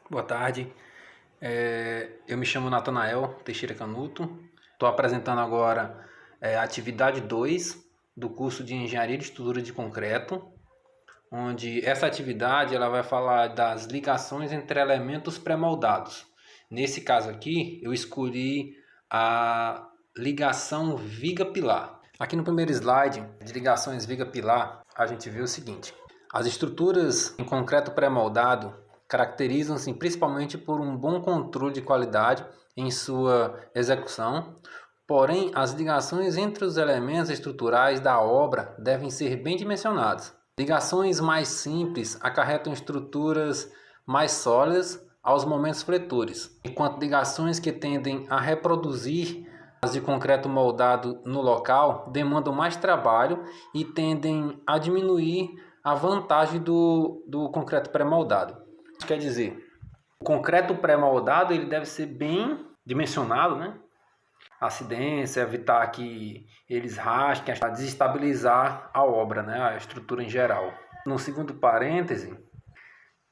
Boa tarde, eu me chamo Natanael Teixeira Canuto, estou apresentando agora a atividade 2 do curso de Engenharia de Estrutura de Concreto, onde essa atividade ela vai falar das ligações entre elementos pré-moldados. Nesse caso aqui, eu escolhi a ligação viga-pilar. Aqui no primeiro slide de ligações viga-pilar, a gente vê o seguinte: as estruturas em concreto pré-moldado caracterizam-se principalmente por um bom controle de qualidade em sua execução, porém as ligações entre os elementos estruturais da obra devem ser bem dimensionadas. Ligações mais simples acarretam estruturas mais sólidas aos momentos fletores, enquanto ligações que tendem a reproduzir as de concreto moldado no local demandam mais trabalho e tendem a diminuir a vantagem do concreto pré-moldado. Isso quer dizer, o concreto pré-moldado ele deve ser bem dimensionado, né? Acidência, evitar que eles rasguem, desestabilizar a obra, né? A estrutura em geral. No segundo parêntese,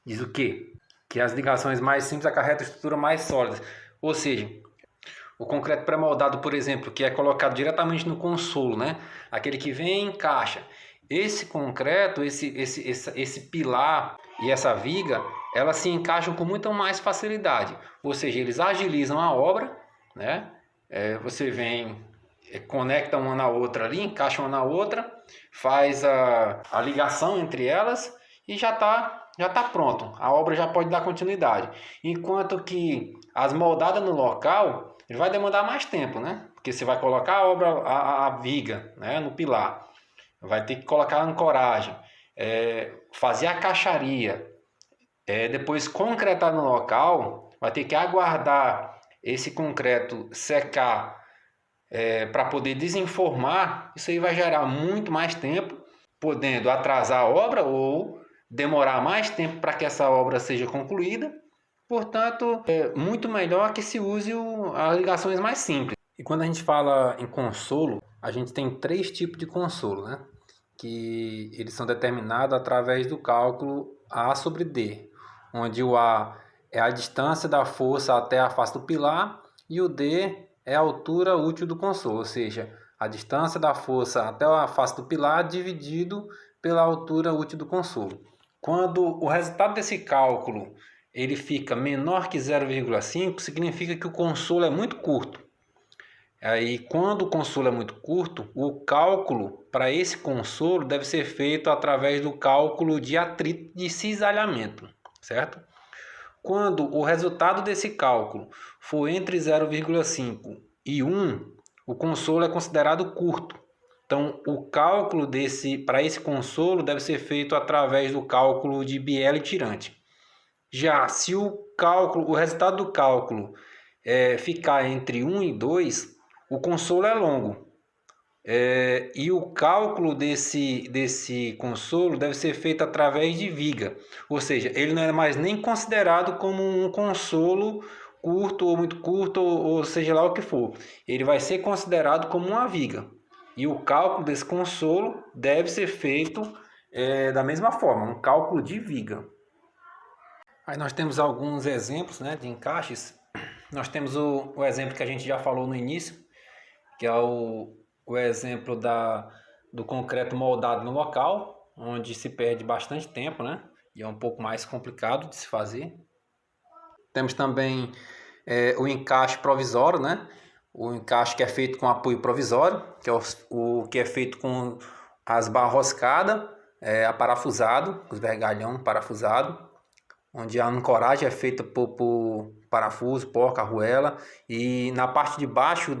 diz o quê? Que as ligações mais simples acarretam estrutura mais sólidas. Ou seja, o concreto pré-moldado, por exemplo, que é colocado diretamente no consolo, né? Aquele que vem e encaixa. Esse concreto, esse pilar e essa viga, elas se encaixam com muita mais facilidade. Ou seja, eles agilizam a obra, né? Você vem, conecta uma na outra ali, encaixa uma na outra, faz a ligação entre elas e já tá pronto. A obra já pode dar continuidade. Enquanto que as moldadas no local, ele vai demandar mais tempo, né? Porque você vai colocar a obra, a viga, né, no pilar. Vai ter que colocar a ancoragem, fazer a caixaria, depois concretar no local, vai ter que aguardar esse concreto secar para poder desenformar. Isso aí vai gerar muito mais tempo, podendo atrasar a obra ou demorar mais tempo para que essa obra seja concluída. Portanto, é muito melhor que se use as ligações mais simples. E quando a gente fala em consolo, a gente tem 3 tipos de consolo, né? Que eles são determinados através do cálculo A sobre D, onde o A é a distância da força até a face do pilar e o D é a altura útil do consolo, ou seja, a distância da força até a face do pilar dividido pela altura útil do consolo. Quando o resultado desse cálculo ele fica menor que 0,5, significa que o consolo é muito curto. Aí, quando o consolo é muito curto, o cálculo para esse consolo deve ser feito através do cálculo de atrito de cisalhamento, certo? Quando o resultado desse cálculo for entre 0,5 e 1, o consolo é considerado curto. Então, o cálculo para esse consolo deve ser feito através do cálculo de Biela e tirante. Já se o resultado do cálculo ficar entre 1 e 2, o consolo é longo. E o cálculo desse consolo deve ser feito através de viga. Ou seja, ele não é mais nem considerado como um consolo curto ou muito curto, ou seja lá o que for. Ele vai ser considerado como uma viga. E o cálculo desse consolo deve ser feito da mesma forma, um cálculo de viga. Aí nós temos alguns exemplos, né, de encaixes. Nós temos o exemplo que a gente já falou no início, que é o exemplo do concreto moldado no local, onde se perde bastante tempo, né? E é um pouco mais complicado de se fazer. Temos também o encaixe provisório, né? O encaixe que é feito com apoio provisório, que é o que é feito com as barras roscadas, aparafusado, os vergalhão parafusado, onde a ancoragem é feita por parafuso, porca, arruela, e na parte de baixo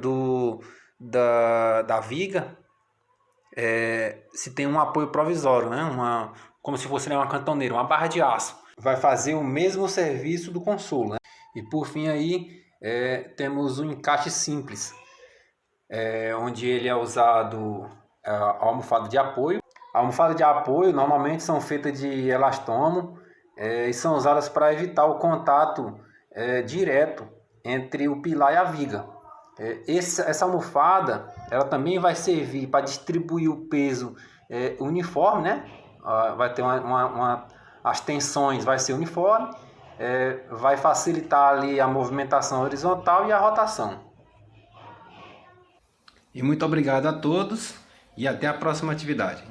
da viga se tem um apoio provisório, né? Como se fosse uma cantoneira, uma barra de aço. Vai fazer o mesmo serviço do consolo, né? E por fim aí temos o encaixe simples, onde ele é usado a almofada de apoio. A almofada de apoio normalmente são feitas de elastomo e são usadas para evitar o contato direto entre o pilar e a viga. Essa almofada ela também vai servir para distribuir o peso uniforme, né? Vai ter as tensões vai ser uniforme vai facilitar ali a movimentação horizontal e a rotação. E muito obrigado a todos e até a próxima atividade.